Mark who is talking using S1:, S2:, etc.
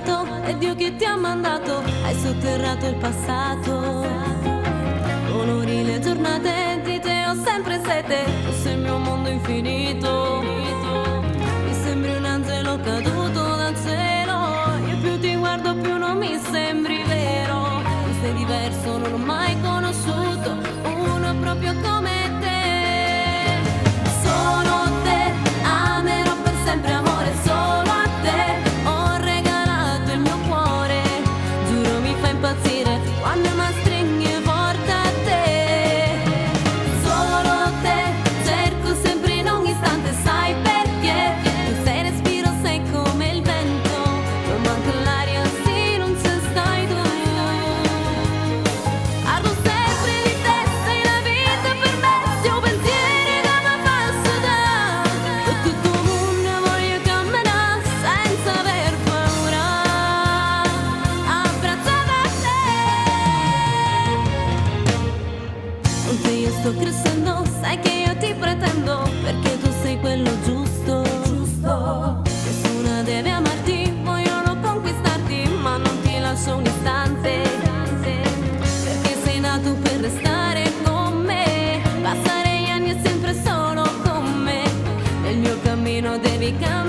S1: trovato, è Dio che ti ha mandato, hai sotterrato il passato. Onori le giornate, di te ho sempre sete, tu sei il mio mondo infinito. Mi sembri un angelo caduto dal cielo, io più ti guardo più non mi sembri vero. Tu sei diverso, non l'ho mai conosciuto uno proprio come te. Sono te, amerò per sempre amore, solo a te ho regalato il mio cuore. Giuro mi fa impazzire quando mi stringi forte a te. Solo te cerco sempre in ogni istante, sai perché? Tu sei respiro, sei come il vento, non manca l'aria se non ci stai tu. Parlo sempre di te, sei la vita per me, se ho pensieri da una falsità. Tutto il mondo voglio camminare senza aver paura, abbracciata a te. Con te io sto crescendo, sai che io ti pretendo, perché tu sei quello giusto. Nessuna deve amarti, vogliono conquistarti, ma non ti lascio un istante, perché sei nato per restare con me. Passare gli anni è sempre solo con me, nel mio cammino devi camminare.